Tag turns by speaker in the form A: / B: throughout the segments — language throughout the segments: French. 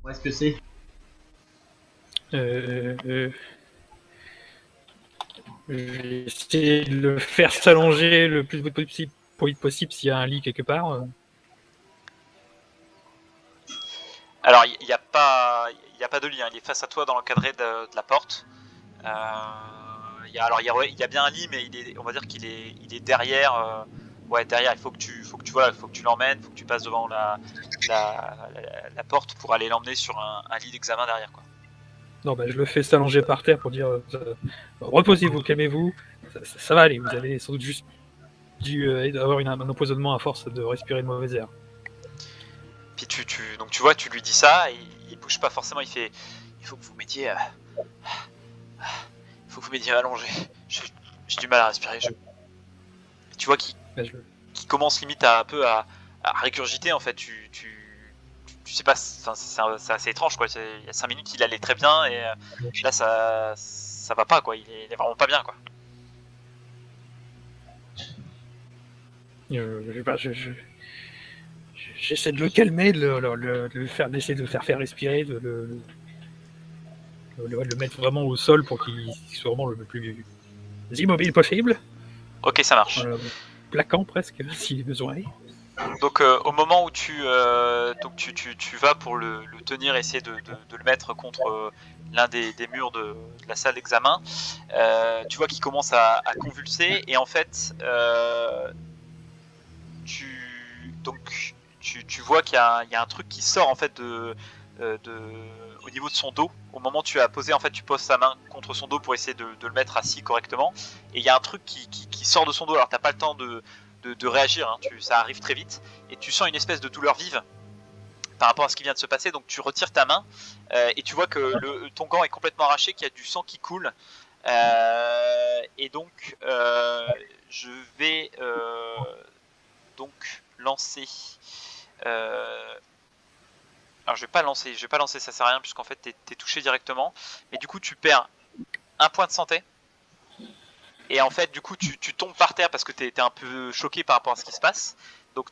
A: Est-ce que c'est
B: Je vais essayer de le faire s'allonger le plus vite possible s'il y a un lit quelque part.
C: Alors, il n'y a pas de lit, hein. Il est face à toi dans l'encadré de la porte. Il y a bien un lit, mais on va dire qu'il est derrière. Ouais, derrière. Il faut que tu l'emmènes, il faut que tu passes devant la porte pour aller l'emmener sur un lit d'examen derrière, quoi.
B: Non, je le fais s'allonger par terre pour dire reposez-vous, calmez-vous, ça va aller. Vous avez sans doute juste dû avoir un empoisonnement à force de respirer de mauvais air.
C: Puis donc tu vois, tu lui dis ça, et il bouge pas forcément. Il fait, il faut que vous m'aidiez. Il faut que vous m'aidiez allongé. J'ai du mal à respirer. Et tu vois qu'il commence limite à régurgiter, en fait. Tu sais pas, c'est assez étrange, quoi. Il y a 5 minutes, il allait très bien, et là, ça va pas, quoi. Il est vraiment pas bien, quoi.
B: J'essaie de le calmer, d'essayer de le faire respirer, de le mettre vraiment au sol pour qu'il soit vraiment le plus immobile possible.
C: Ok, ça marche.
B: Plaquant presque, si besoin est.
C: Donc au moment où tu vas pour le tenir, essayer de le mettre contre l'un des murs de la salle d'examen, tu vois qu'il commence à convulser, et en fait tu vois qu'il y a un truc qui sort, en fait, au niveau de son dos. Au moment où tu as posé, en fait, tu poses sa main contre son dos pour essayer de le mettre assis correctement, et il y a un truc qui sort de son dos. Alors t'as pas le temps de réagir, hein. Ça arrive très vite, et tu sens une espèce de douleur vive par rapport à ce qui vient de se passer. Donc tu retires ta main, et tu vois que ton gant est complètement arraché, qu'il y a du sang qui coule, et donc je vais donc lancer. Alors je vais pas lancer, ça sert à rien, puisqu'en fait t'es touché directement, mais du coup tu perds un point de santé. Et en fait, du coup, tu tombes par terre parce que t'es un peu choqué par rapport à ce qui se passe. Donc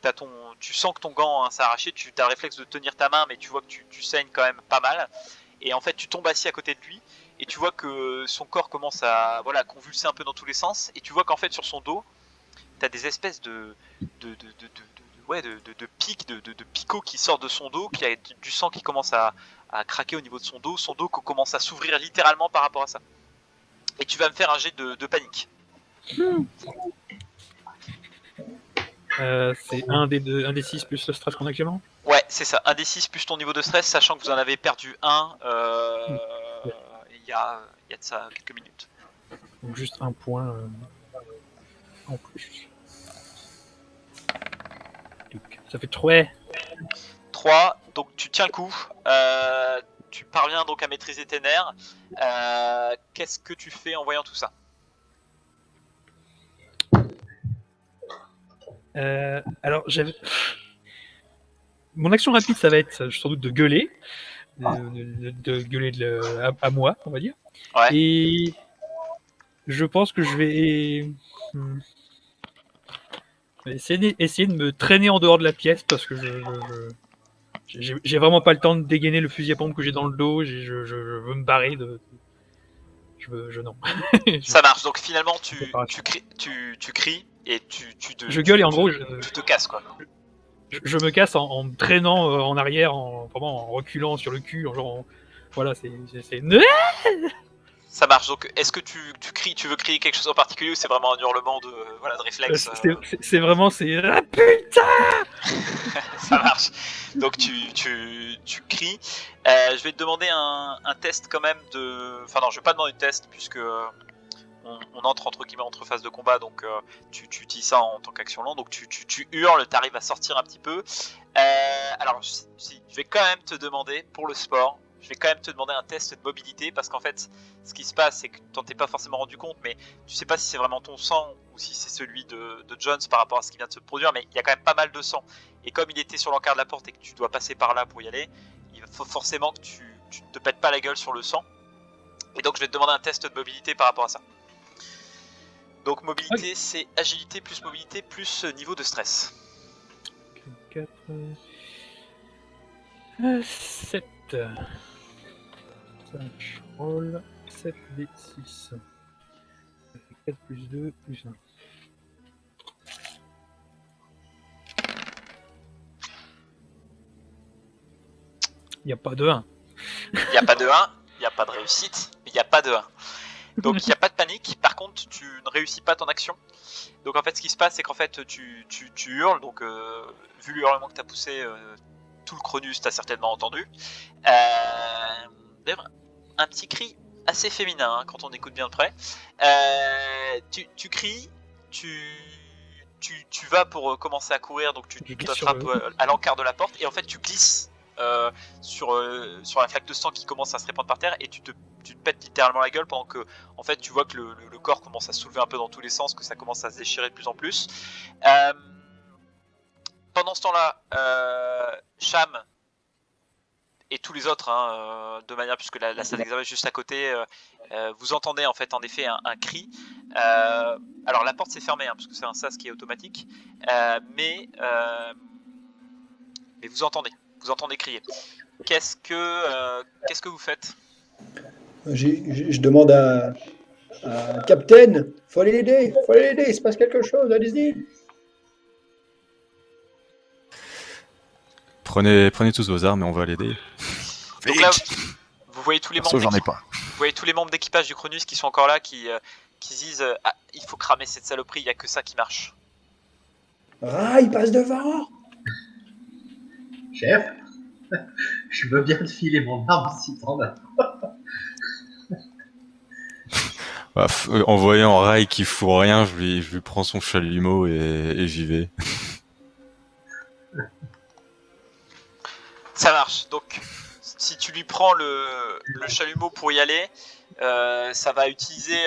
C: tu sens que ton gant, s'est arraché, tu as le réflexe de tenir ta main, mais tu vois que tu saignes quand même pas mal. Et en fait, tu tombes assis à côté de lui, et tu vois que son corps commence à convulser un peu dans tous les sens. Et tu vois qu'en fait, sur son dos, t'as des espèces de pics, de picots qui sortent de son dos, qui a du sang qui commence à craquer au niveau de son dos commence à s'ouvrir littéralement par rapport à ça. Et tu vas me faire un jet de panique.
B: C'est un des 6 plus le stress qu'on a actuellement.
C: Ouais, c'est ça, un des 6 plus ton niveau de stress, sachant que vous en avez perdu un il y a de ça quelques minutes.
B: Donc juste un point en plus. Donc, ça fait 3.
C: 3, donc tu tiens le coup, tu parviens donc à maîtriser tes nerfs. Qu'est-ce que tu fais en voyant tout ça?
B: Alors, mon action rapide, ça va être sans doute de gueuler, de gueuler à moi, on va dire.
C: Ouais.
B: Et je pense que je vais essayer de me traîner en dehors de la pièce, parce que j'ai vraiment pas le temps de dégainer le fusil à pompe que j'ai dans le dos. Je veux me barrer de. Non.
C: Ça marche. Donc finalement, tu cries et
B: je gueule, et en gros,
C: tu te casses, quoi.
B: Je me casse en me traînant en arrière, vraiment en reculant sur le cul, voilà, c'est.
C: Ça marche. Donc est-ce que tu cries, tu veux crier quelque chose en particulier, ou c'est vraiment un hurlement de réflexe?
B: C'est vraiment ah, putain.
C: Ça marche. Donc tu cries. Je vais te demander un test quand même de. Enfin non, je vais pas demander de test, puisque on entre entre guillemets entre phases de combat, donc tu utilises ça en tant qu'action lente. Donc tu hurles, t'arrives à sortir un petit peu. Alors je vais quand même te demander, pour le sport, je vais quand même te demander un test de mobilité, parce qu'en fait ce qui se passe, c'est que tu t'en t'es pas forcément rendu compte, mais tu sais pas si c'est vraiment ton sang ou si c'est celui de Jones par rapport à ce qui vient de se produire, mais il y a quand même pas mal de sang, et comme il était sur l'encart de la porte et que tu dois passer par là pour y aller, il faut forcément que tu te pètes pas la gueule sur le sang, et donc je vais te demander un test de mobilité par rapport à ça. Donc mobilité, c'est agilité plus mobilité plus niveau de stress.
B: 4... 7. Ça, je roll 7d6. Ça fait 4 plus 2 plus 1. Il n'y a pas de 1.
C: Il n'y a pas de 1, il n'y a pas de réussite, mais il n'y a pas de 1. Donc il n'y a pas de panique, par contre tu ne réussis pas ton action. Donc en fait ce qui se passe c'est qu'en fait tu hurles, donc vu le hurlement que tu as poussé, tout le Cronus t'a certainement entendu. D'ailleurs un petit cri assez féminin hein, quand on écoute bien de près. Tu cries, tu vas pour commencer à courir, donc tu t'attrapes à l'encart de la porte et en fait tu glisses sur la flaque de sang qui commence à se répandre par terre et tu te pètes littéralement la gueule pendant que en fait tu vois que le corps commence à se soulever un peu dans tous les sens, que ça commence à se déchirer de plus en plus. Pendant ce temps-là, Cham et tous les autres, hein, de manière puisque la salle d'examen est juste à côté, vous entendez en fait en effet un cri. Alors la porte s'est fermée hein, parce que c'est un sas qui est automatique, mais vous entendez crier. Qu'est-ce que vous faites?
A: Je demande à Captain, faut aller l'aider, il se passe quelque chose, allez-y.
D: Prenez tous vos armes et on va l'aider.
C: Donc là, vous voyez tous les membres
D: j'en ai pas.
C: Vous voyez tous les membres d'équipage du Cronus qui sont encore là, qui disent ah, il faut cramer cette saloperie, il n'y a que ça qui marche.
A: Ah, il passe devant.
E: Chef, je veux bien te filer mon arme si t'en as.
D: En voyant Rai qui fout rien, je lui prends son chalumeau et j'y vais.
C: Ça marche. Donc, si tu lui prends le chalumeau pour y aller, ça va utiliser,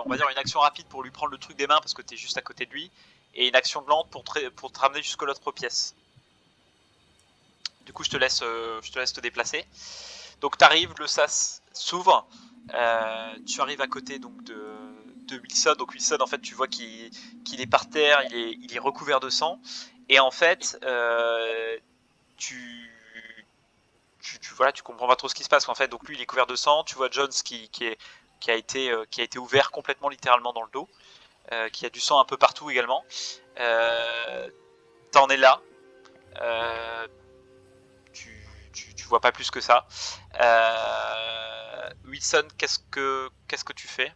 C: on va dire, une action rapide pour lui prendre le truc des mains parce que t'es juste à côté de lui, et une action lente pour te ramener jusqu'à l'autre pièce. Du coup, je te laisse te déplacer. Donc, t'arrives, le sas s'ouvre. Tu arrives à côté donc de Wilson. Donc Wilson, en fait, tu vois qu'il est par terre, il est recouvert de sang. Et en fait, tu comprends pas trop ce qui se passe. En fait, donc lui, il est couvert de sang. Tu vois Jones qui a été ouvert complètement, littéralement dans le dos, qui a du sang un peu partout également. T'en es là. Tu vois pas plus que ça. Wilson, qu'est-ce que tu fais?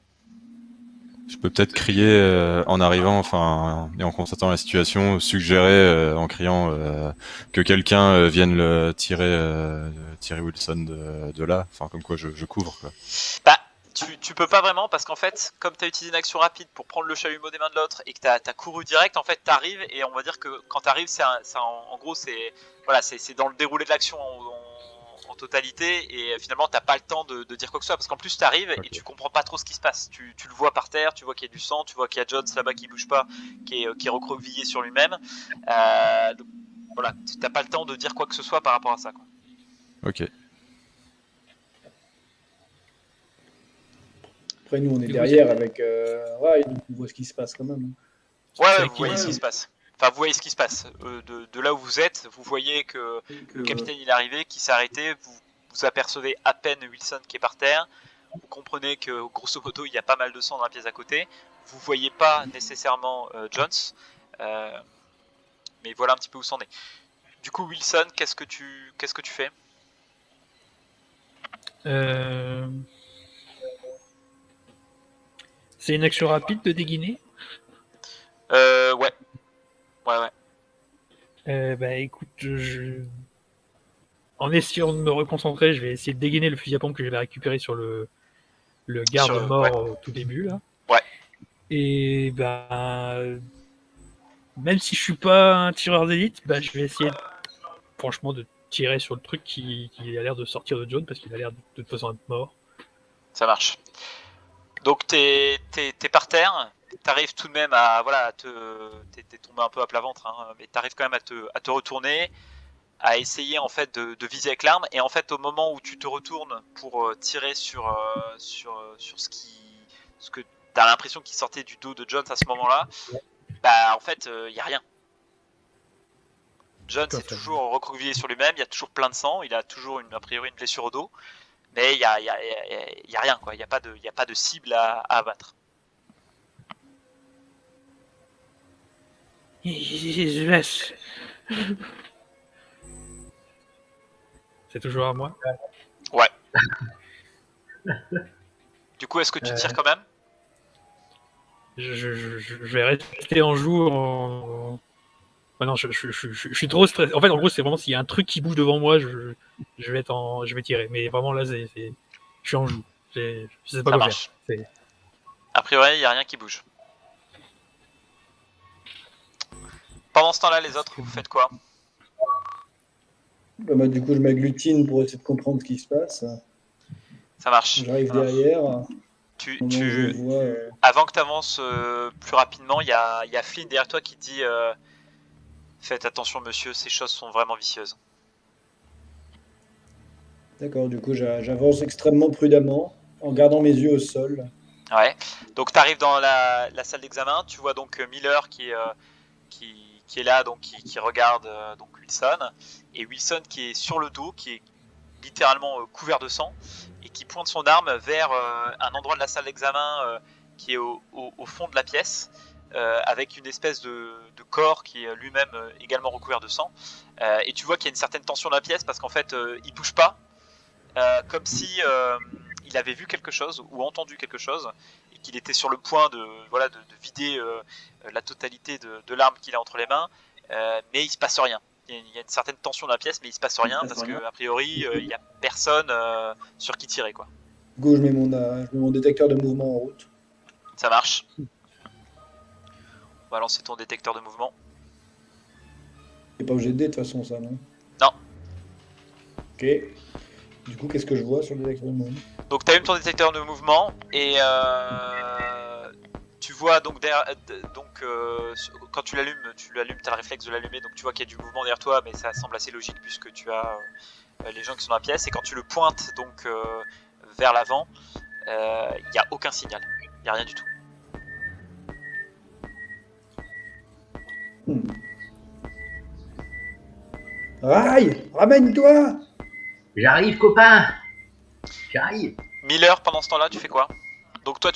D: Je peux peut-être crier en arrivant, et en constatant la situation, suggérer en criant que quelqu'un vienne le tirer Wilson de là. Enfin, comme quoi je couvre, quoi.
C: Bah, tu peux pas vraiment parce qu'en fait, comme tu as utilisé une action rapide pour prendre le chalumeau des mains de l'autre et que tu as couru direct, en fait, tu arrives et on va dire que quand tu arrives, en gros, c'est dans le déroulé de l'action en totalité et finalement, t'as pas le temps de dire quoi que ce soit parce qu'en plus, tu arrives et tu comprends pas trop ce qui se passe. Tu le vois par terre, tu vois qu'il y a du sang, tu vois qu'il y a Jones là-bas qui bouge pas, qui est recroquevillé sur lui-même. Donc, voilà, t'as pas le temps de dire quoi que ce soit par rapport à ça, quoi.
D: Ok.
A: Après, nous, on est derrière avec Rai, donc on voit ce qui se passe quand même.
C: Ouais, vous voyez ce qui se passe. Enfin, vous voyez ce qui se passe. De là où vous êtes, vous voyez que le capitaine il est arrivé, qui s'est arrêté. Vous apercevez à peine Wilson qui est par terre. Vous comprenez que grosso modo il y a pas mal de sang dans la pièce à côté. Vous voyez pas nécessairement Jones, mais voilà un petit peu où c'en est. Du coup, Wilson, qu'est-ce que tu fais?
B: C'est une action rapide de dégainer?
C: Ouais.
B: Bah écoute, en essayant de me reconcentrer, je vais essayer de dégainer le fusil à pompe que j'avais récupéré sur le garde mort au tout début là.
C: Ouais.
B: Et même si je suis pas un tireur d'élite, je vais essayer franchement de tirer sur le truc qui a l'air de sortir de John parce qu'il a l'air de toute façon être mort. Ça
C: marche. Donc t'es par terre, t'arrives tout de même à t'es tombé un peu à plat ventre, hein, mais t'arrives quand même à te retourner, à essayer en fait de viser avec l'arme, et en fait au moment où tu te retournes pour tirer sur ce que t'as l'impression qu'il sortait du dos de Jones à ce moment-là, en fait y a rien. John
B: Tout à
C: est
B: fait.
C: toujours recroquevillé sur lui-même, il y a toujours plein de sang, il a toujours a priori une blessure au dos, mais il y a rien, quoi. Il n'y a pas de cible à abattre.
B: Je laisse. C'est toujours à moi.
C: Du coup, est-ce que tu tires quand même?
B: Je vais rester en joue. Ouais, non, je suis trop stressé. En fait, en gros, c'est vraiment s'il y a un truc qui bouge devant moi, je vais tirer. Mais vraiment là, je suis en joue. Je sais pas
C: Ça
B: quoi
C: marche.
B: faire.
C: A priori, il n'y a rien qui bouge. Pendant ce temps-là, les autres, vous faites quoi?
A: Bah, du coup, je m'agglutine pour essayer de comprendre ce qui se passe.
C: Ça marche.
A: J'arrive derrière.
C: Tu,
A: Au moment où je
C: tu,
A: vois.
C: avant que tu avances plus rapidement, il y a Flynn derrière toi qui dit faites attention, monsieur, ces choses sont vraiment vicieuses.
A: D'accord, du coup, j'avance extrêmement prudemment en gardant mes yeux au sol.
C: Ouais. Donc tu arrives dans la salle d'examen, tu vois donc Miller qui est là, donc qui regarde donc Wilson, et Wilson qui est sur le dos, qui est littéralement couvert de sang, et qui pointe son arme vers un endroit de la salle d'examen qui est au fond de la pièce, avec une espèce de corps qui est lui-même également recouvert de sang. Et tu vois qu'il y a une certaine tension dans la pièce parce qu'en fait il bouge pas, comme si il avait vu quelque chose ou entendu quelque chose et qu'il était sur le point de vider la totalité de l'arme qu'il a entre les mains, mais il se passe rien. Il y a une certaine tension dans la pièce, mais il se passe rien parce que a priori il y a personne sur qui tirer, quoi.
A: Du coup, je mets mon détecteur de mouvement en route.
C: Ça marche. On va lancer ton détecteur de mouvement.
A: C'est pas obligé de dé de toute façon, ça, non?
C: Non.
A: Ok. Du coup, qu'est-ce que je vois sur le détecteur de mouvement?
C: Donc tu allumes ton détecteur de mouvement et tu vois donc quand tu l'allumes, t'as le réflexe de l'allumer, donc tu vois qu'il y a du mouvement derrière toi, mais ça semble assez logique puisque tu as les gens qui sont dans la pièce, et quand tu le pointes donc vers l'avant, il n'y a aucun signal, il n'y a rien du tout.
A: Raï, ramène-toi!
E: J'arrive, copain. J'arrive.
C: Miller, pendant ce temps-là, tu fais quoi? Donc toi,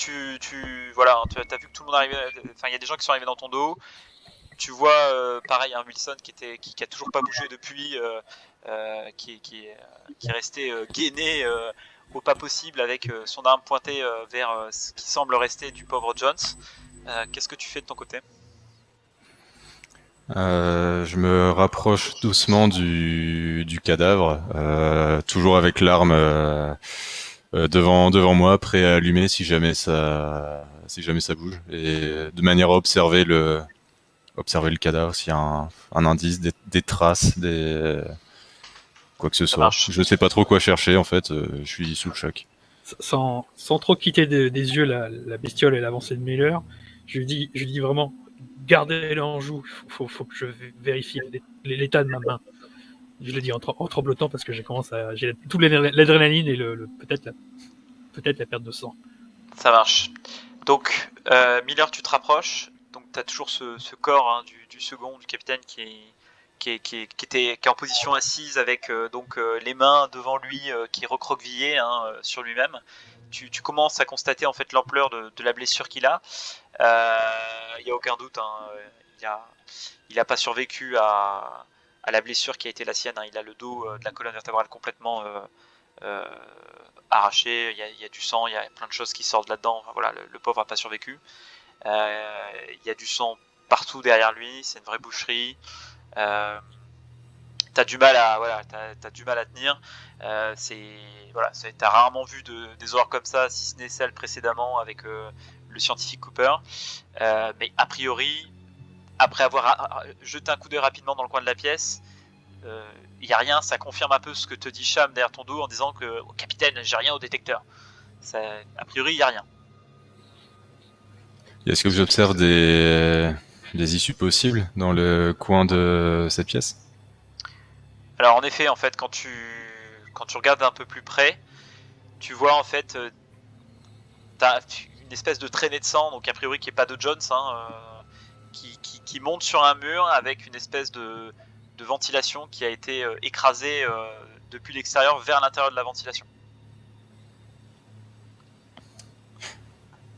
C: voilà, tu as vu que tout le monde arrivait, enfin il y a des gens qui sont arrivés dans ton dos. Tu vois, pareil, un Wilson qui a toujours pas bougé depuis, qui est resté gainé au pas possible avec son arme pointée vers ce qui semble rester du pauvre Jones. Qu'est-ce que tu fais de ton côté?
D: Je me rapproche doucement du cadavre, toujours avec l'arme devant moi, prêt à allumer si jamais ça bouge, et de manière à observer le cadavre, s'il y a un indice, des traces, quoi que ce soit.
C: marche.
D: Je sais pas trop quoi chercher en fait, je suis sous le choc.
B: Sans trop quitter des yeux la bestiole et l'avancée de Miller, je lui dis vraiment, gardez-le en joue, faut que je vérifie l'état de ma main. Je le dis en tremblotant parce que j'ai toute l'adrénaline et peut-être la perte de sang.
C: Ça marche. Donc, Miller, tu te rapproches. Donc, tu as toujours ce corps hein, du second, du capitaine, qui est en position assise avec les mains devant lui, qui est recroquevillé hein, sur lui-même. Tu commences à constater en fait l'ampleur de la blessure qu'il a. Il n'y a aucun doute. Hein, il n'a pas survécu à la blessure qui a été la sienne. Hein. Il a le dos de la colonne vertébrale complètement arraché, il y a du sang, il y a plein de choses qui sortent là-dedans. Enfin, voilà, le pauvre n'a pas survécu. Il y a du sang partout derrière lui, c'est une vraie boucherie. T'as du mal à tenir. T'as rarement vu des horreurs comme ça, si ce n'est celle précédemment avec le scientifique Cooper. Mais a priori, après avoir jeté un coup d'œil rapidement dans le coin de la pièce, il n'y a rien, ça confirme un peu ce que te dit Cham derrière ton dos en disant que capitaine, j'ai rien au détecteur. A priori, il n'y a rien.
D: Est-ce que vous observez des issues possibles dans le coin de cette pièce?
C: Alors en effet, en fait, quand tu regardes un peu plus près, tu vois en fait, t'as une espèce de traînée de sang, donc a priori qui est pas de Jones, hein, qui monte sur un mur avec une espèce de de ventilation qui a été écrasé depuis l'extérieur vers l'intérieur de la ventilation.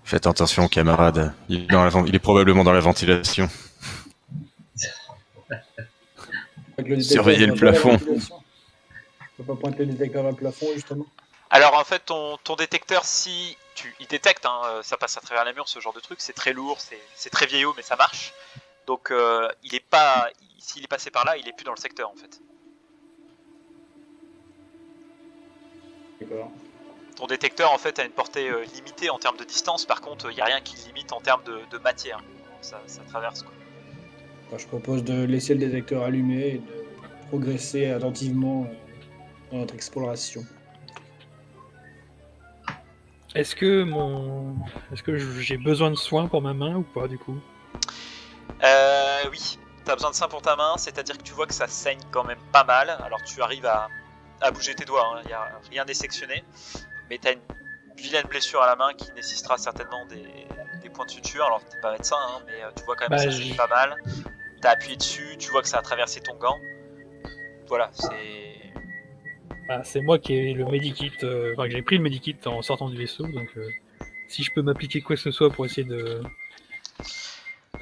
D: Faites attention, camarade. Il est probablement dans la ventilation.
A: Avec le
D: Surveillez le plafond.
A: On peut pas pointer le détecteur dans le plafond, justement.
C: Alors en fait, ton détecteur, il détecte, hein, ça passe à travers les murs, ce genre de truc, c'est très lourd, c'est très vieillot, mais ça marche. Donc s'il est passé par là, il est plus dans le secteur en fait.
A: D'accord.
C: Ton détecteur en fait a une portée limitée en termes de distance, par contre il n'y a rien qui limite en termes de matière. Ça traverse quoi.
A: Enfin, je propose de laisser le détecteur allumé et de progresser attentivement dans notre exploration.
B: Est-ce que j'ai besoin de soins pour ma main ou pas du coup?
C: Oui, t'as besoin de ça pour ta main, c'est-à-dire que tu vois que ça saigne quand même pas mal. Alors tu arrives à bouger tes doigts, hein, y a rien n'est sectionné, mais t'as une vilaine blessure à la main qui nécessitera certainement des points de suture. Alors t'es pas médecin, hein, mais tu vois quand même que ça saigne pas mal. T'as appuyé dessus, tu vois que ça a traversé ton gant. Voilà,
B: c'est moi qui ai le medikit, que j'ai pris le medikit en sortant du vaisseau, donc si je peux m'appliquer quoi que ce soit pour essayer de...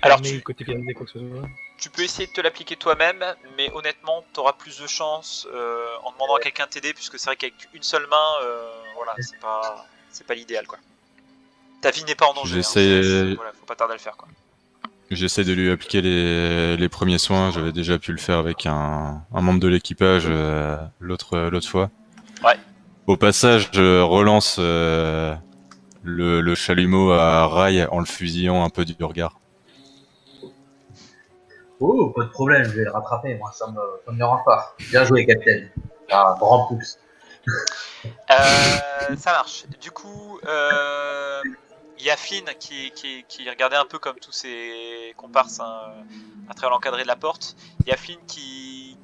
C: Alors
B: côté finalisé quoi que ce soit.
C: Tu peux essayer de te l'appliquer toi-même, mais honnêtement, tu auras plus de chance en demandant à quelqu'un de t'aider, puisque c'est vrai qu'avec une seule main, voilà, c'est pas l'idéal, quoi. Ta vie n'est pas en danger. Voilà, faut pas tarder à le faire, quoi.
D: J'essaie de lui appliquer les premiers soins. J'avais déjà pu le faire avec un membre de l'équipage l'autre fois.
C: Ouais.
D: Au passage, je relance le chalumeau à rail en le fusillant un peu du regard.
E: Oh, pas de problème, je vais le rattraper, moi, ça me dérange pas. Bien joué, Capitaine. Ah, grand pouce.
C: Ça marche. Du coup, il y a Flynn qui regardait un peu comme tous ses comparses hein, à travers l'encadré de la porte. Il y a Flynn qui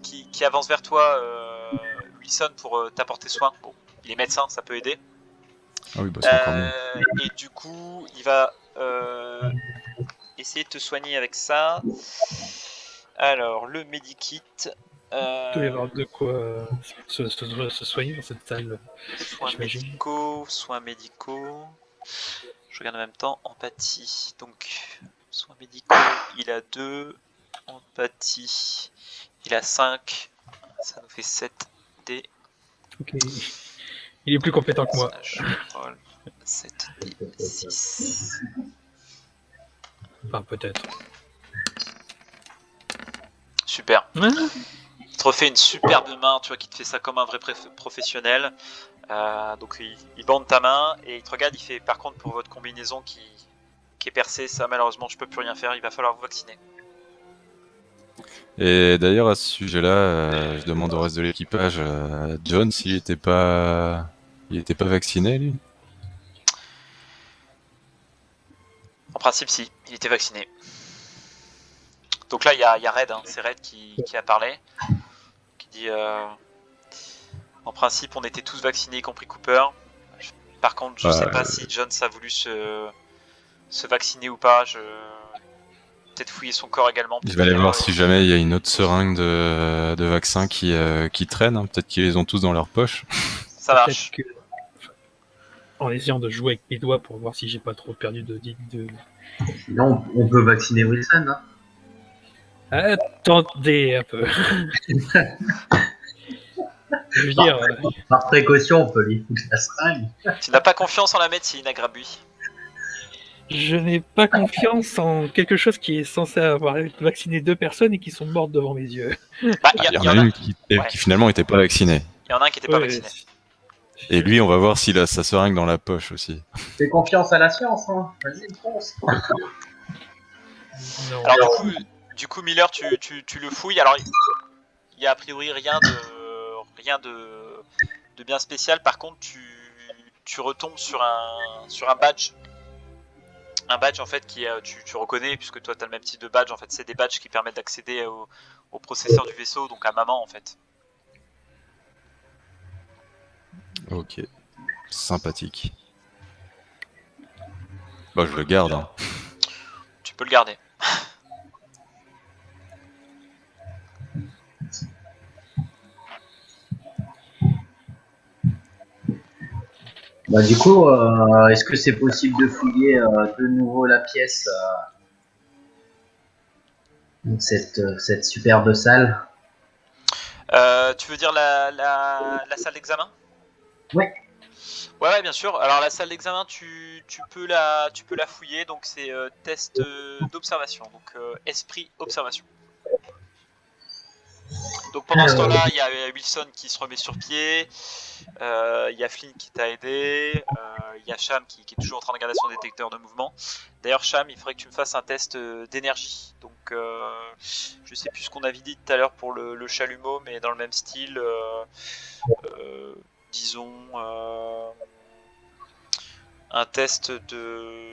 C: avance vers toi, Wilson, pour t'apporter soin. Bon, il est médecin, ça peut aider.
D: Ah oui, bah c'est encore mieux.
C: Et du coup, il va essayer de te soigner avec ça. Alors, le medikit.
B: Il doit y avoir de quoi se soigner dans cette salle.
C: Soins médicaux. Je regarde en même temps. Empathie. Donc, soins médicaux, il a 2. Empathie, il a 5. Ça nous fait 7 dés.
B: Ok. Il est plus compétent que moi.
C: 7 dés, 6.
B: Enfin, peut-être.
C: Super.
B: Ouais.
C: Il te refait une superbe main, tu vois, qui te fait ça comme un vrai professionnel. Donc il bande ta main et il te regarde, il fait par contre pour votre combinaison qui est percée, ça malheureusement je peux plus rien faire, il va falloir vous vacciner.
D: Et d'ailleurs à ce sujet-là, je demande au reste de l'équipage, John s'il était pas vacciné lui.
C: En principe si, il était vacciné. Donc là il y a Red, hein, c'est Red qui a parlé, qui dit en principe on était tous vaccinés y compris Cooper. Par contre je sais pas si Jones a voulu se vacciner ou pas, peut-être fouiller son corps également.
D: Je vais aller voir si jamais il y a une autre seringue de vaccin qui traîne, hein. Peut-être qu'ils les ont tous dans leur poche.
C: Ça marche.
B: Que... En essayant de jouer avec mes doigts pour voir si j'ai pas trop perdu de...
E: Sinon, on peut vacciner Wilson, hein.
B: Attendez un peu. Je veux dire...
E: Par précaution, on peut lui foutre la seringue.
C: Tu n'as pas confiance en la médecine, Agrabui.
B: Je n'ai pas confiance en quelque chose qui est censé avoir vacciné 2 personnes et qui sont mortes devant mes yeux.
C: Bah,
D: il y en a une qui finalement était pas vaccinée.
C: Il y en a un qui était pas vacciné.
D: Et lui, on va voir s'il a sa seringue dans la poche aussi.
E: Fais confiance à la science, hein. Vas-y, fonce.
B: Non.
C: Alors du coup Miller, tu le fouilles. Alors il y a a priori rien de bien spécial. Par contre, tu retombes sur un badge. Un badge en fait qui tu reconnais puisque toi tu as le même type de badge. En fait, c'est des badges qui permettent d'accéder au processeur du vaisseau, donc à maman en fait.
D: Ok, sympathique. Bah je le garde. Hein.
C: Tu peux le garder.
E: Bah, du coup, est-ce que c'est possible de fouiller de nouveau la pièce, donc cette superbe salle?
C: Tu veux dire la salle d'examen?
E: Ouais.
C: Ouais, bien sûr. Alors la salle d'examen, tu peux la fouiller. Donc c'est test d'observation. Donc esprit observation. Donc pendant ce temps-là, il y a Wilson qui se remet sur pied. Il y a Flynn qui t'a aidé. Il y a Cham qui est toujours en train de regarder son détecteur de mouvement. D'ailleurs, Cham, il faudrait que tu me fasses un test d'énergie. Donc, je sais plus ce qu'on avait dit tout à l'heure pour le chalumeau, mais dans le même style. Disons un test de.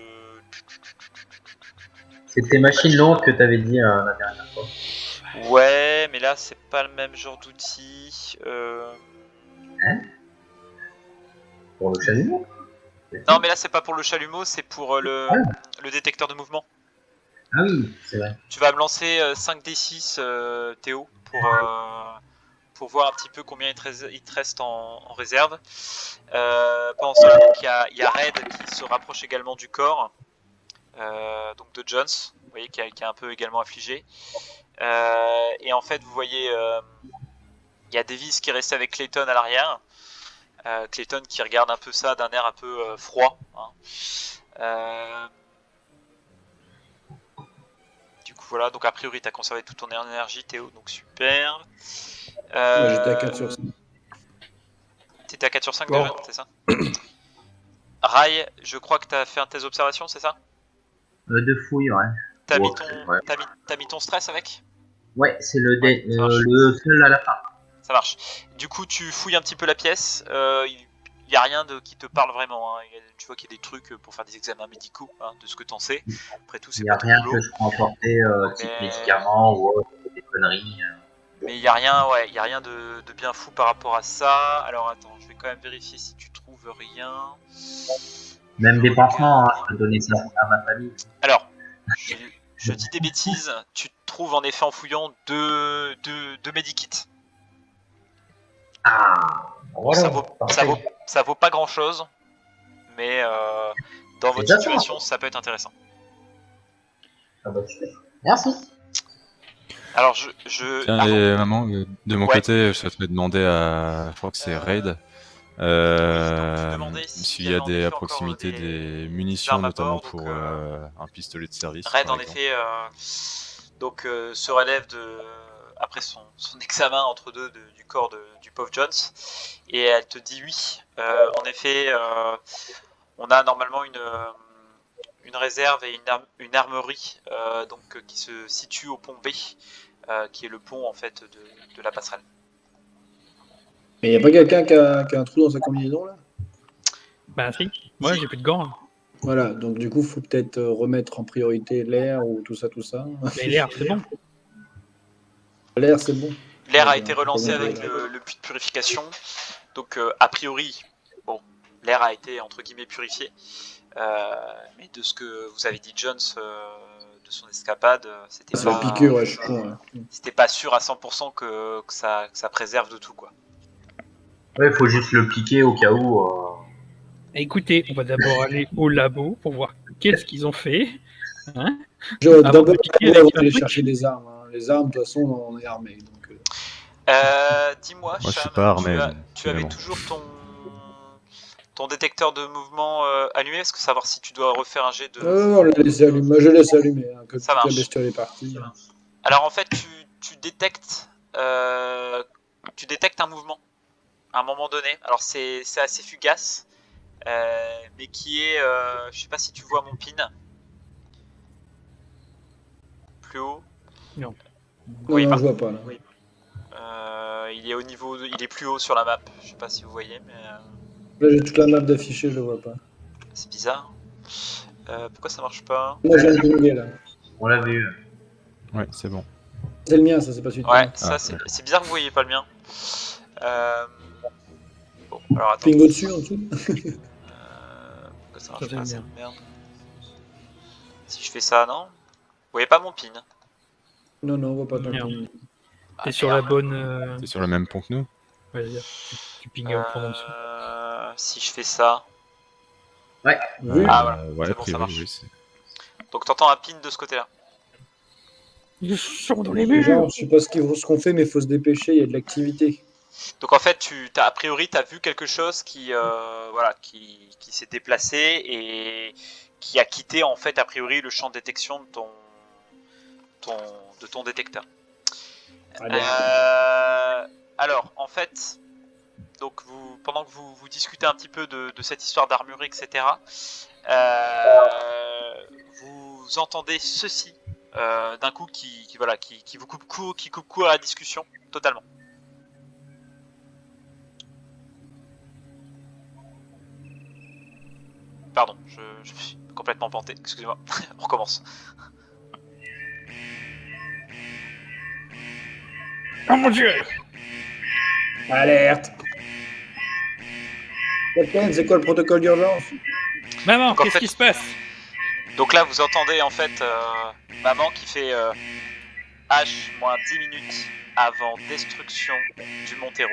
E: C'était machine longue que t'avais dit la dernière fois.
C: Ouais, mais là c'est pas le même genre d'outil.
E: Pour le chalumeau.
C: Non, mais là c'est pas pour le chalumeau, c'est pour le détecteur de mouvement.
E: Ah oui, c'est vrai.
C: Tu vas me lancer 5d6, Théo, pour voir un petit peu combien il te reste en réserve. Pendant ce temps-là, il y a Red qui se rapproche également du corps, donc de Jones, vous voyez, qui est un peu également affligé. Et en fait, vous voyez, il y a Davis qui est resté avec Clayton à l'arrière. Clayton qui regarde un peu ça d'un air un peu froid. Hein. Du coup, voilà, donc a priori, tu as conservé toute ton énergie, Théo, donc super.
A: Moi, j'étais à 4 sur 5.
C: T'étais à 4 sur 5
B: Bon.
C: déjà, c'est ça? Rai, je crois que tu as fait un test d'observation, c'est ça?
E: De fouille, ouais.
C: T'as
E: Ouais,
C: mis, ton-
E: ouais.
C: t'as mis ton stress avec?
E: Ouais, c'est le,
C: Ouais, ça marche.
E: le seul à la fin.
C: Ça marche. Du coup, tu fouilles un petit peu la pièce. Il n'y a rien qui te parle vraiment. Hein. Tu vois qu'il y a des trucs pour faire des examens médicaux, hein, de ce que t'en sais. Après tout,
E: Il
C: c'est
E: n'y
C: pas
E: a
C: ton
E: rien
C: boulot.
E: que je peux emporter, type
C: Mais-
E: médicaments ou autre, des conneries.
C: Mais il n'y a rien, ouais, y a rien de bien fou par rapport à ça. Alors attends, je vais quand même vérifier si tu trouves rien.
E: Même des pansements, hein, je peux donner ça à ma famille.
C: Alors, je dis des bêtises. Tu trouves en effet en fouillant deux medikits.
E: Ah, voilà.
C: Ça vaut pas grand chose, mais dans votre
E: déjà
C: situation, ça peut être intéressant.
E: Ah bah, super. Merci.
C: Alors,
D: Tiens,
C: avant-
D: et maman, de mon
C: Ouais.
D: côté, je souhaiterais demander à, je crois que c'est Raid,
C: donc tu demandais
D: s'il y a
C: en effet
D: à
C: encore
D: proximité des munitions,
C: armes à
D: notamment
C: bord,
D: pour
C: donc,
D: un pistolet de service,
C: Red,
D: par
C: en
D: exemple.
C: effet, se relève après son examen entre deux du corps du pauvre Jones, et elle te dit oui. En effet, on a normalement une réserve et une armerie qui se situe au pont B, qui est le pont en fait de la passerelle.
A: Mais il n'y a pas quelqu'un qui a un trou dans sa combinaison, là?
B: Bah si, moi j'ai plus de gants. Hein.
A: Voilà, donc du coup, il faut peut-être remettre en priorité l'air ou tout ça, tout ça.
B: Mais l'air, c'est bon.
A: L'air, c'est bon.
C: L'air a
A: Ouais,
C: été
A: faut
C: relancé
A: remettre
C: avec
A: l'air.
C: le puits de purification, donc a priori, bon, l'air a été entre guillemets purifié, mais de ce que vous avez dit Jones, de son escapade, c'était
A: C'est la
C: pas,
A: piqûre, ouais, je suis con. Ouais.
C: c'était pas sûr à 100% que ça préserve de tout, quoi.
E: Ouais, faut juste le piquer au cas où.
B: Écoutez, on va d'abord aller au labo pour voir qu'est-ce qu'ils ont fait. Hein
A: D'abord,
B: Avant de piquer
A: avant
B: avec un
A: d'aller
B: truc.
A: chercher des armes. Hein. Les armes, de toute façon, on est armé. Donc,
C: Dis-moi,
D: Moi, je suis
C: Cham,
D: pas armé,
C: tu avais
D: finalement.
C: toujours ton détecteur de mouvement allumé. Est-ce que savoir si tu dois refaire un jet de...
A: on l'a laissé allumer. Moi, je laisse allumer. Hein, que
C: Ça
A: toute la
C: marche.
A: bestiole est partie.
C: Alors en fait, tu détectes un mouvement à un moment donné. Alors c'est assez fugace, mais qui est, je sais pas si tu vois mon pin plus haut.
B: Non.
A: Non,
C: Oui,
A: non, je vois pas. Là.
C: il est au niveau, il est plus haut sur la map. Je sais pas si vous voyez, mais
A: Là, j'ai toute la map d'affichée, je le vois pas.
C: c'est bizarre. Pourquoi ça marche pas?
A: Moi, j'ai un pingué, là.
E: On l'a vu.
D: Ouais, c'est bon.
A: C'est le mien, ça, c'est pas celui de
C: Ouais,
A: toi.
C: ça
D: Ah,
C: c'est bizarre que vous voyez pas le mien. Bon, alors attends.
A: Ping au-dessus, en dessous.
C: Pourquoi ça marche
B: Ça, c'est
C: pas,
B: le
C: cette
B: mien.
C: merde? Si je fais ça, non? Vous voyez pas mon pin?
A: Non, non, on voit pas ton
B: Merde.
A: ping.
B: T'es sur la
C: merde.
B: bonne.
D: C'est sur le même pont que nous.
B: Ouais, tu pingues au point en dessous.
C: Si je fais ça,
A: Vu.
C: Ah, voilà.
D: Ouais,
C: C'est
D: a
C: bon, ça
D: priori,
C: marche.
D: oui, c'est-
C: Donc t'entends un pin de ce côté-là.
B: Ils sont dans les
A: Déjà,
B: murs.
A: on sait pas ce qu'on fait, mais il faut se dépêcher, il y a de l'activité.
C: Donc en fait, a priori, tu as vu quelque chose qui s'est déplacé et qui a quitté en fait a priori le champ de détection de ton détecteur. Alors en fait, donc pendant que vous discutez un petit peu de cette histoire d'armure, etc., vous entendez ceci d'un coup qui vous coupe court à la discussion totalement. Pardon, je suis complètement planté, excusez-moi, on recommence.
B: Oh mon dieu!
A: Alerte! Capitaine, c'est quoi le protocole d'urgence?
B: Maman,
C: Donc, en
B: qu'est-ce
C: fait-
B: qui se passe?
C: Donc là, vous entendez en fait maman qui fait H-10 minutes avant destruction du Montero.